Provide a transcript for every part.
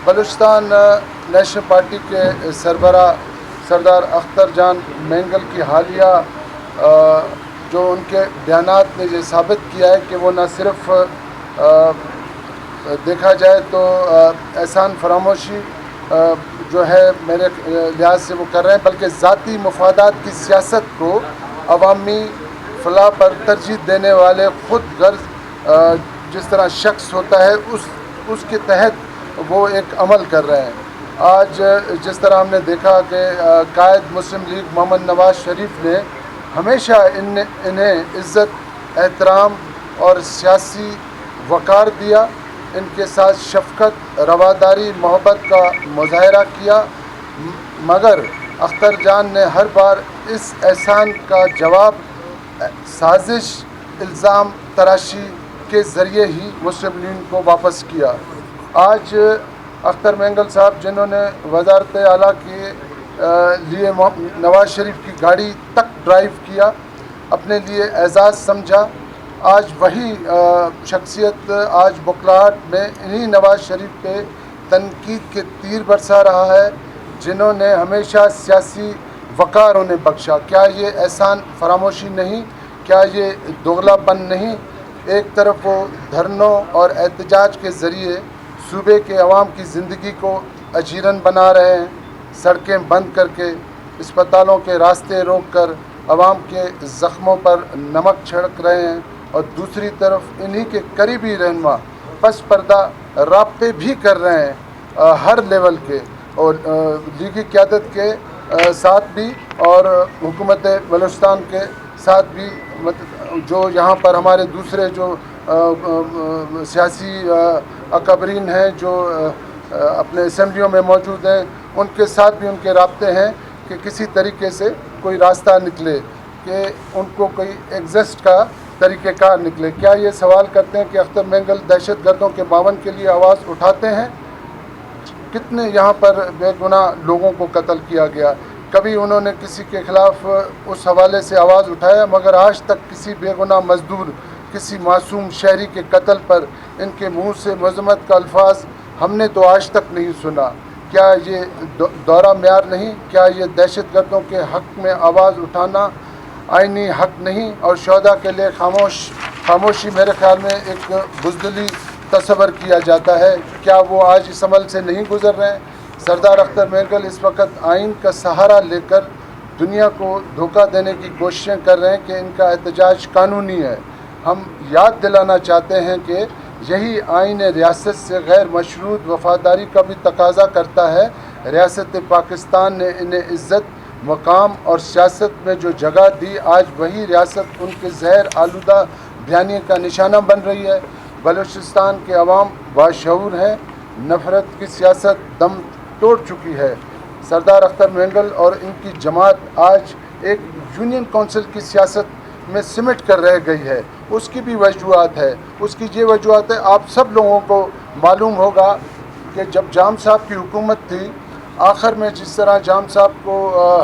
Balochistan national party کے سربراہ سردار اختر جان مینگل کی حالیہ جو ان کے بیانات نے یہ ثابت کیا ہے کہ وہ نہ صرف دیکھا جائے تو احسان فراموشی جو ہے میرے لحاظ سے وہ کر رہے ہیں، بلکہ ذاتی مفادات کی سیاست کو عوامی فلاح پر ترجیح دینے والے خود غرض جس طرح شخص ہوتا ہے اس کے تحت وہ ایک عمل کر رہے ہیں۔ آج جس طرح ہم نے دیکھا کہ قائد مسلم لیگ محمد نواز شریف نے ہمیشہ انہیں عزت، احترام اور سیاسی وقار دیا، ان کے ساتھ شفقت، رواداری، محبت کا مظاہرہ کیا، مگر اختر جان نے ہر بار اس احسان کا جواب سازش، الزام تراشی کے ذریعے ہی مسلم لیگ کو واپس کیا۔ آج اختر مینگل صاحب جنہوں نے وزارت اعلیٰ کے لیے نواز شریف کی گاڑی تک ڈرائیو کیا، اپنے لیے اعزاز سمجھا، آج وہی شخصیت آج بکلاہٹ میں انہی نواز شریف پہ تنقید کے تیر برسا رہا ہے جنہوں نے ہمیشہ سیاسی وقار انہیں بخشا۔ کیا یہ احسان فراموشی نہیں؟ کیا یہ دوغلا پن نہیں؟ ایک طرف وہ دھرنوں اور احتجاج کے ذریعے صوبے کے عوام کی زندگی کو اجیرن بنا رہے ہیں، سڑکیں بند کر کے، اسپتالوں کے راستے روک کر عوام کے زخموں پر نمک چھڑک رہے ہیں، اور دوسری طرف انہی کے قریبی رہنما پس پردہ رابطے بھی کر رہے ہیں ہر لیول کے، اور لیگی قیادت کے ساتھ بھی اور حکومت بلوچستان کے ساتھ بھی، جو یہاں پر ہمارے دوسرے جو سیاسی اکابرین ہیں جو اپنے اسمبلیوں میں موجود ہیں، ان کے ساتھ بھی ان کے رابطے ہیں کہ کسی طریقے سے کوئی راستہ نکلے، کہ ان کو کوئی ایگزسٹ کا طریقہ کار نکلے۔ کیا یہ سوال کرتے ہیں کہ اختر مینگل دہشت گردوں کے باون کے لیے آواز اٹھاتے ہیں؟ کتنے یہاں پر بے گناہ لوگوں کو قتل کیا گیا، کبھی انہوں نے کسی کے خلاف اس حوالے سے آواز اٹھایا؟ مگر آج تک کسی بے گناہ مزدور، کسی معصوم شہری کے قتل پر ان کے منہ سے مذمت کا الفاظ ہم نے تو آج تک نہیں سنا۔ کیا یہ دورہ معیار نہیں؟ کیا یہ دہشت گردوں کے حق میں آواز اٹھانا آئینی حق نہیں؟ اور شہداء کے لیے خاموشی میرے خیال میں ایک بزدلی تصور کیا جاتا ہے۔ کیا وہ آج اس عمل سے نہیں گزر رہے ہیں؟ سردار اختر مینگل اس وقت آئین کا سہارا لے کر دنیا کو دھوکہ دینے کی کوششیں کر رہے ہیں کہ ان کا احتجاج قانونی ہے۔ ہم یاد دلانا چاہتے ہیں کہ یہی آئین ریاست سے غیر مشروط وفاداری کا بھی تقاضا کرتا ہے۔ ریاست پاکستان نے انہیں عزت، مقام اور سیاست میں جو جگہ دی، آج وہی ریاست ان کے زہر آلودہ بیانیے کا نشانہ بن رہی ہے۔ بلوچستان کے عوام باشعور ہیں، نفرت کی سیاست دم توڑ چکی ہے۔ سردار اختر مینگل اور ان کی جماعت آج ایک یونین کونسل کی سیاست میں سمٹ کر رہ گئی ہے۔ اس کی بھی وجوہات ہے، اس کی یہ وجوہات ہے، آپ سب لوگوں کو معلوم ہوگا کہ جب جام صاحب کی حکومت تھی، آخر میں جس طرح جام صاحب کو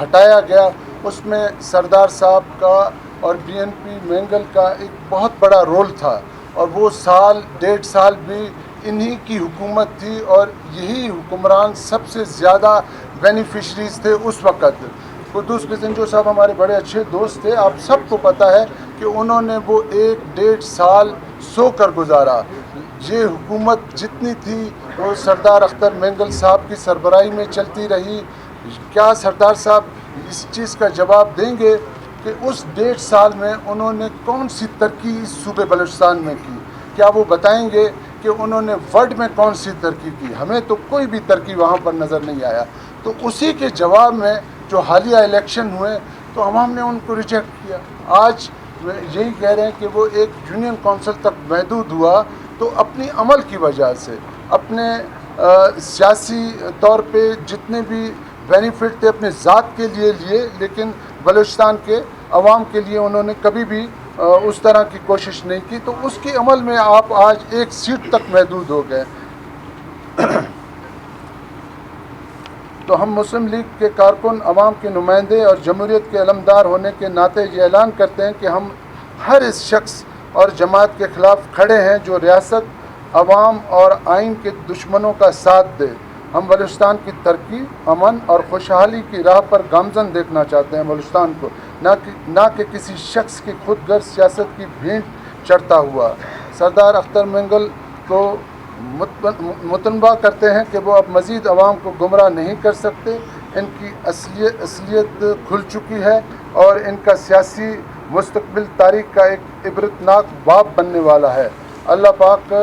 ہٹایا گیا، اس میں سردار صاحب کا اور بی این پی مینگل کا ایک بہت بڑا رول تھا، اور وہ سال ڈیڑھ سال بھی انہی کی حکومت تھی، اور یہی حکمران سب سے زیادہ بینیفیشریز تھے اس وقت۔ قدوس پسنجو صاحب ہمارے بڑے اچھے دوست تھے، آپ سب کو پتہ ہے کہ انہوں نے وہ ایک ڈیڑھ سال سو کر گزارا۔ یہ حکومت جتنی تھی وہ سردار اختر مینگل صاحب کی سربراہی میں چلتی رہی۔ کیا سردار صاحب اس چیز کا جواب دیں گے کہ اس ڈیڑھ سال میں انہوں نے کون سی ترقی اس صوبے بلوچستان میں کی؟ کیا وہ بتائیں گے کہ انہوں نے ورلڈ میں کون سی ترقی کی؟ ہمیں تو کوئی بھی ترقی وہاں پر نظر نہیں آیا۔ تو اسی کے جواب میں جو حالیہ الیکشن ہوئے تو عوام نے ان کو ریجیکٹ کیا۔ آج یہی کہہ رہے ہیں کہ وہ ایک یونین کونسل تک محدود ہوا، تو اپنی عمل کی وجہ سے، اپنے سیاسی طور پہ جتنے بھی بینیفٹ تھے اپنے ذات کے لیے، لیکن بلوچستان کے عوام کے لیے انہوں نے کبھی بھی اس طرح کی کوشش نہیں کی۔ تو اس کی عمل میں آپ آج ایک سیٹ تک محدود ہو گئے۔ تو ہم مسلم لیگ کے کارکن، عوام کے نمائندے اور جمہوریت کے علمدار ہونے کے ناطے یہ اعلان کرتے ہیں کہ ہم ہر اس شخص اور جماعت کے خلاف کھڑے ہیں جو ریاست، عوام اور آئین کے دشمنوں کا ساتھ دے۔ ہم بلوچستان کی ترقی، امن اور خوشحالی کی راہ پر گامزن دیکھنا چاہتے ہیں بلوچستان کو، نہ کہ کسی شخص کی خود غرض سیاست کی بھینٹ چڑھتا ہوا۔ سردار اختر مینگل کو مطمئن کرتے ہیں کہ وہ اب مزید عوام کو گمراہ نہیں کر سکتے۔ ان کی اصلیت کھل چکی ہے اور ان کا سیاسی مستقبل تاریخ کا ایک عبرتناک باب بننے والا ہے۔ اللہ پاک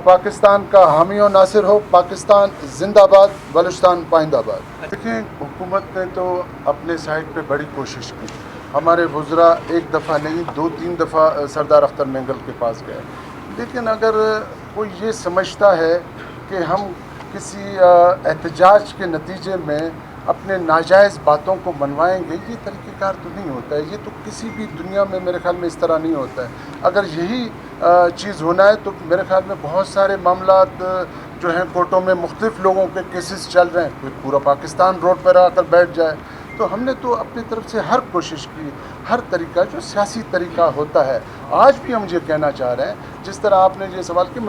پاکستان کا حامی و ناصر ہو۔ پاکستان زندہ آباد، بلوچستان پائندہ آباد۔ دیکھیں، حکومت نے تو اپنے سائڈ پہ بڑی کوشش کی۔ ہمارے وزراء ایک دفعہ نہیں 2-3 دفعہ سردار اختر مینگل کے پاس گئے، لیکن اگر کوئی یہ سمجھتا ہے کہ ہم کسی احتجاج کے نتیجے میں اپنے ناجائز باتوں کو منوائیں گے، یہ طریقہ کار تو نہیں ہوتا ہے۔ یہ تو کسی بھی دنیا میں میرے خیال میں اس طرح نہیں ہوتا ہے۔ اگر یہی چیز ہونا ہے تو میرے خیال میں بہت سارے معاملات جو ہیں کورٹوں میں مختلف لوگوں کے کیسز چل رہے ہیں، پھر پورا پاکستان روڈ پر آ کر بیٹھ جائے۔ تو ہم نے تو اپنی طرف سے ہر کوشش کی، ہر طریقہ جو سیاسی طریقہ ہوتا ہے۔ آج بھی ہم یہ کہنا چاہ رہے ہیں، جس طرح آپ نے یہ سوال کیا،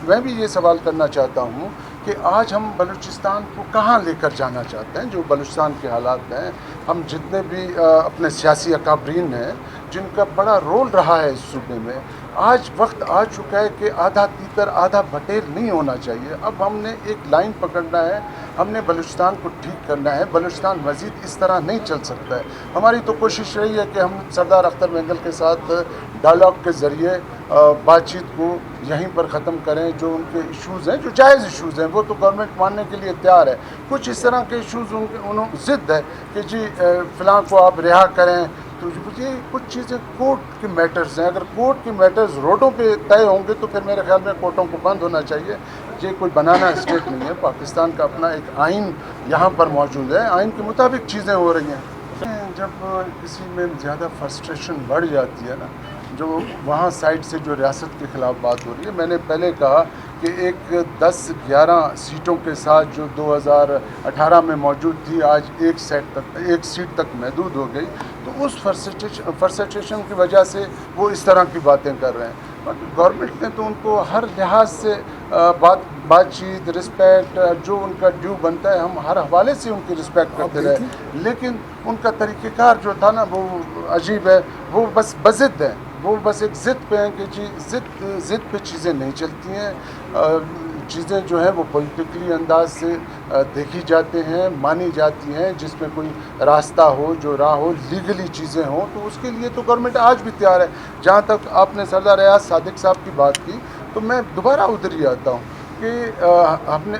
میں بھی یہ سوال کرنا چاہتا ہوں کہ آج ہم بلوچستان کو کہاں لے کر جانا چاہتے ہیں۔ جو بلوچستان کے حالات ہیں، ہم جتنے بھی اپنے سیاسی اکابرین ہیں جن کا بڑا رول رہا ہے اس صوبے میں، آج وقت آ چکا ہے کہ آدھا تیتر آدھا بٹیر نہیں ہونا چاہیے۔ اب ہم نے ایک لائن پکڑنا ہے، ہم نے بلوچستان کو ٹھیک کرنا ہے۔ بلوچستان مزید اس طرح نہیں چل سکتا ہے۔ ہماری تو کوشش رہی ہے کہ ہم سردار اختر مینگل کے ساتھ ڈائلاگ کے ذریعے بات چیت کو یہیں پر ختم کریں۔ جو ان کے ایشوز ہیں، جو جائز ایشوز ہیں، وہ تو گورنمنٹ ماننے کے لیے تیار ہے۔ کچھ اس طرح کے ایشوز انہوں ضد ہے کہ جی فلاں کو آپ رہا کریں، تو یہ کچھ چیزیں کورٹ کے میٹرز ہیں۔ اگر کورٹ کے میٹرز روڈوں پہ طے ہوں گے تو پھر میرے خیال میں کورٹوں کو بند ہونا چاہیے۔ یہ کوئی بنانا اسٹیٹ نہیں ہے۔ پاکستان کا اپنا ایک آئین یہاں پر موجود ہے، آئین کے مطابق چیزیں ہو رہی ہیں۔ جب کسی میں زیادہ فرسٹریشن بڑھ جاتی ہے نا، جو وہاں سائڈ سے جو ریاست کے خلاف بات ہو رہی ہے، میں نے پہلے کہا کہ ایک 10-11 سیٹوں کے ساتھ جو 2018 میں موجود تھی، آج ایک سیٹ تک محدود ہو گئی، تو اس فرسٹریشن کی وجہ سے وہ اس طرح کی باتیں کر رہے ہیں۔ گورنمنٹ نے تو ان کو ہر لحاظ سے بات چیت، رسپیکٹ، جو ان کا ڈیو بنتا ہے، ہم ہر حوالے سے ان کی رسپیکٹ کرتے رہے، لیکن ان کا طریقہ کار جو تھا نا وہ عجیب ہے۔ وہ بس بضد ہے، وہ بس ایک ضد پہ ہیں کہ جی ضد پہ چیزیں نہیں چلتی ہیں۔ چیزیں جو ہیں وہ پولیٹیکلی انداز سے دیکھی جاتے ہیں، مانی جاتی ہیں، جس میں کوئی راستہ ہو، جو راہ ہو، لیگلی چیزیں ہوں، تو اس کے لیے تو گورنمنٹ آج بھی تیار ہے۔ جہاں تک آپ نے سردار ریاض صادق صاحب کی بات کی، تو میں دوبارہ ادھر ہی آتا ہوں کہ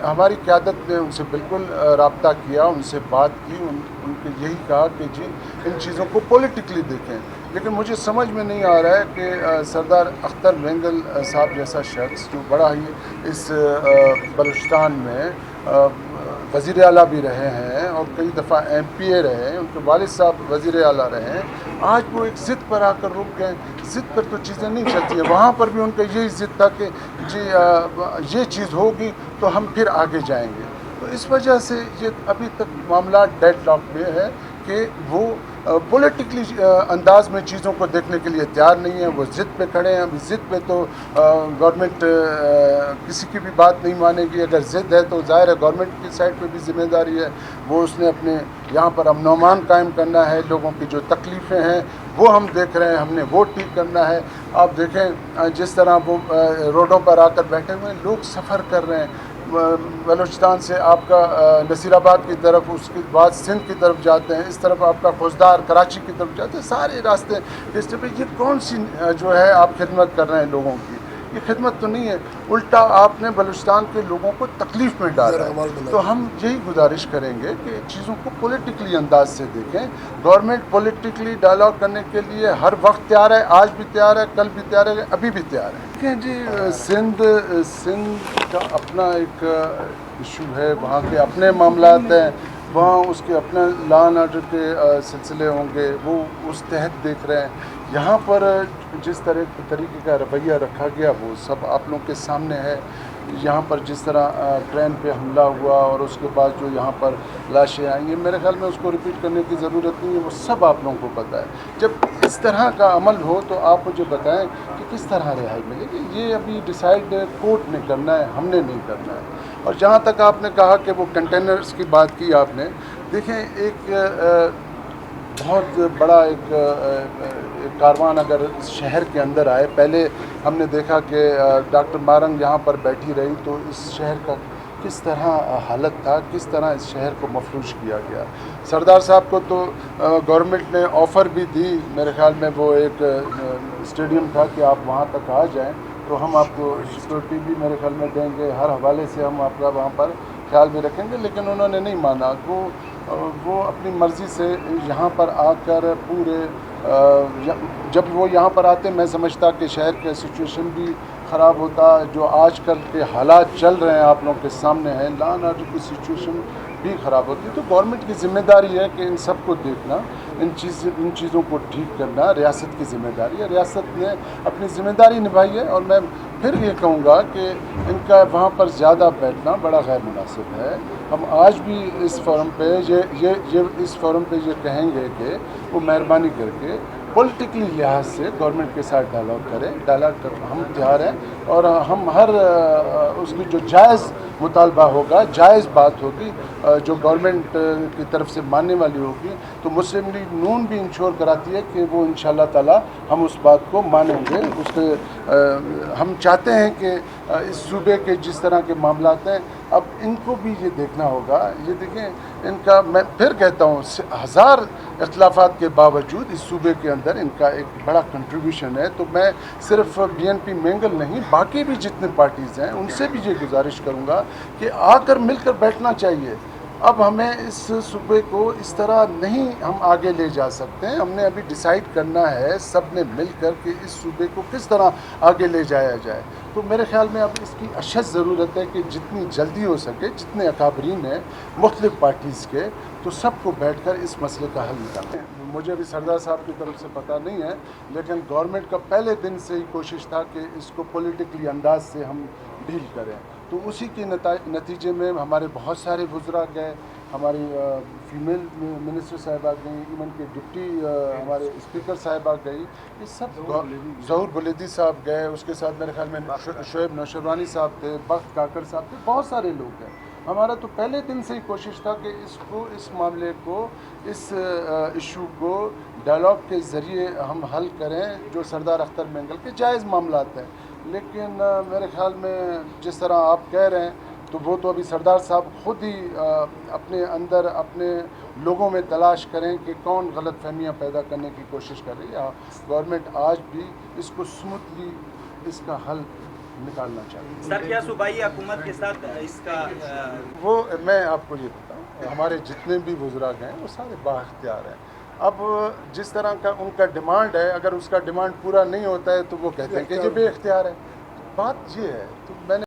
ہماری قیادت نے ان سے بالکل رابطہ کیا، ان سے بات کی، ان کو یہی کہا کہ جی ان چیزوں کو پولیٹیکلی دیکھیں، لیکن مجھے سمجھ میں نہیں آ رہا ہے کہ سردار اختر مینگل صاحب جیسا شخص جو بڑا ہی اس بلوچستان میں وزیر اعلیٰ بھی رہے ہیں اور کئی دفعہ MP رہے ہیں، ان کے والد صاحب وزیر اعلیٰ رہے ہیں، آج وہ ایک ضد پر آ کر رک گئے۔ ضد پر تو چیزیں نہیں چلتی ہیں۔ وہاں پر بھی ان کا یہی ضد تھا کہ جی یہ چیز ہوگی تو ہم پھر آگے جائیں گے۔ تو اس وجہ سے یہ ابھی تک معاملات ڈیڈ لاک میں ہے کہ وہ پولیٹیکلی انداز میں چیزوں کو دیکھنے کے لیے تیار نہیں ہے۔ وہ ضد پہ کھڑے ہیں۔ ابھی ضد پہ تو گورنمنٹ کسی کی بھی بات نہیں مانے گی۔ اگر ضد ہے تو ظاہر ہے گورنمنٹ کی سائڈ پہ بھی ذمہ داری ہے، وہ اس نے اپنے یہاں پر امن و امان قائم کرنا ہے، لوگوں کی جو تکلیفیں ہیں وہ ہم دیکھ رہے ہیں، ہم نے وہ ٹھیک کرنا ہے۔ آپ دیکھیں جس طرح وہ روڈوں پر آ کر بیٹھے ہوئے ہیں، لوگ سفر کر رہے ہیں بلوچستان سے، آپ کا نصیر آباد کی طرف، اس کے بعد سندھ کی طرف جاتے ہیں، اس طرف آپ کا خوزدار کراچی کی طرف جاتے ہیں، سارے راستے اس طرح۔ یہ کون سی جو ہے آپ خدمت کر رہے ہیں لوگوں کی؟ یہ خدمت تو نہیں ہے، الٹا آپ نے بلوچستان کے لوگوں کو تکلیف میں ڈالا ہے۔ تو ہم یہی گزارش کریں گے کہ چیزوں کو پولیٹیکلی انداز سے دیکھیں۔ گورنمنٹ پولیٹیکلی ڈائلاگ کرنے کے لیے ہر وقت تیار ہے، آج بھی تیار ہے، کل بھی تیار ہے، ابھی بھی تیار ہے۔ دیکھیں جی، سندھ کا اپنا ایک ایشو ہے، وہاں کے اپنے معاملات ہیں، وہاں اس کے اپنے لا اینڈ آرڈر کے سلسلے ہوں گے، وہ اس تحت دیکھ رہے ہیں۔ یہاں پر جس طریقے کا رویہ رکھا گیا وہ سب آپ لوگوں کے سامنے ہے۔ یہاں پر جس طرح ٹرین پہ حملہ ہوا اور اس کے بعد جو یہاں پر لاشیں آئیں گی، میرے خیال میں اس کو ریپیٹ کرنے کی ضرورت نہیں ہے، وہ سب آپ لوگوں کو پتہ ہے۔ جب اس طرح کا عمل ہو تو آپ مجھے بتائیں کہ کس طرح رہائی ملے گی۔ یہ ابھی ڈیسائیڈ کورٹ نے کرنا ہے، ہم نے نہیں کرنا ہے۔ اور جہاں تک آپ نے کہا کہ وہ کنٹینرز کی بات کی آپ نے، دیکھیں ایک بہت بڑا ایک کاروان اگر اس شہر کے اندر آئے، پہلے ہم نے دیکھا کہ ڈاکٹر مارنگ یہاں پر بیٹھی رہی تو اس شہر کا کس طرح حالت تھا، کس طرح اس شہر کو مفلوج کیا گیا۔ سردار صاحب کو تو گورنمنٹ نے آفر بھی دی، میرے خیال میں وہ ایک اسٹیڈیم تھا کہ آپ وہاں تک آ جائیں تو ہم آپ کو سیکورٹی بھی میرے خیال میں دیں گے، ہر حوالے سے ہم آپ کا وہاں پر خیال بھی رکھیں گے، لیکن انہوں نے نہیں مانا۔ وہ اپنی مرضی سے یہاں پر آ کر پورے جب وہ یہاں پر آتے میں سمجھتا کہ شہر کا سچویشن بھی خراب ہوتا، جو آج کل کے حالات چل رہے ہیں آپ لوگوں کے سامنے ہیں، لا اینڈ آرڈر کی سچویشن بھی خراب ہوتی۔ تو گورنمنٹ کی ذمہ داری ہے کہ ان سب کو دیکھنا، ان چیزوں کو ٹھیک کرنا ریاست کی ذمہ داری ہے۔ ریاست نے اپنی ذمہ داری نبھائی ہے، اور میں پھر یہ کہوں گا کہ ان کا وہاں پر زیادہ بیٹھنا بڑا غیر مناسب ہے۔ ہم آج بھی اس فورم پہ یہ کہیں گے کہ وہ مہربانی کر کے پولیٹیکلی لحاظ سے گورنمنٹ کے ساتھ ڈائلاگ کریں، ہم تیار ہیں، اور ہم ہر اس کی جو جائز مطالبہ ہوگا، جائز بات ہوگی جو گورنمنٹ کی طرف سے ماننے والی ہوگی، تو مسلم لیگ نون بھی انشور کراتی ہے کہ وہ انشاءاللہ تعالی ہم اس بات کو مانیں گے۔ ہم چاہتے ہیں کہ اس صوبے کے جس طرح کے معاملات ہیں، اب ان کو بھی یہ دیکھنا ہوگا۔ یہ دیکھیں ان کا، میں پھر کہتا ہوں، ہزار اختلافات کے باوجود اس صوبے کے اندر ان کا ایک بڑا کنٹریبیوشن ہے۔ تو میں صرف BNP مینگل نہیں، باقی بھی جتنے پارٹیز ہیں ان سے بھی یہ گزارش کروں گا کہ آ کر مل کر بیٹھنا چاہیے۔ اب ہمیں اس صوبے کو اس طرح نہیں ہم آگے لے جا سکتے ہیں، ہم نے ابھی ڈیسائیڈ کرنا ہے سب نے مل کر کہ اس صوبے کو کس طرح آگے لے جایا جائے۔ تو میرے خیال میں اب اس کی اشد ضرورت ہے کہ جتنی جلدی ہو سکے، جتنے اکابرین ہیں مختلف پارٹیز کے، تو سب کو بیٹھ کر اس مسئلے کا حل نکالیں۔ مجھے ابھی سردار صاحب کی طرف سے پتہ نہیں ہے، لیکن گورنمنٹ کا پہلے دن سے ہی کوشش تھا کہ اس کو پولیٹیکلی انداز سے ہم ڈیل کریں، تو اسی کے نتیجے میں ہمارے بہت سارے وزراء گئے، ہماری فیمیل منسٹر صاحبہ گئیں، ایون کہ ڈپٹی ہمارے اسپیکر صاحبہ گئی، یہ سب ظہور بلیدی صاحب گئے، اس کے ساتھ میرے خیال میں شعیب نوشروانی صاحب تھے، بخت کاکڑ صاحب تھے، بہت سارے لوگ ہیں۔ ہمارا تو پہلے دن سے ہی کوشش تھا کہ اس معاملے کو، اس ایشو کو ڈائلاگ کے ذریعے ہم حل کریں، جو سردار اختر مینگل کے جائز معاملات ہیں۔ لیکن میرے خیال میں جس طرح آپ کہہ رہے ہیں، تو وہ تو ابھی سردار صاحب خود ہی اپنے اندر اپنے لوگوں میں تلاش کریں کہ کون غلط فہمیاں پیدا کرنے کی کوشش کر رہی ہے۔ گورنمنٹ آج بھی اس کو سموتھلی اس کا حل نکالنا چاہیے۔ سر، کیا صوبائی حکومت کے ساتھ اس کا وہ میں آپ کو یہ بتاؤں، ہمارے جتنے بھی وزراء گئے وہ سارے بااختیار ہیں۔ اب جس طرح کا ان کا ڈیمانڈ ہے، اگر اس کا ڈیمانڈ پورا نہیں ہوتا ہے تو وہ کہتے ہیں کہ یہ بے اختیار ہے۔ بات یہ ہے، تو میں نے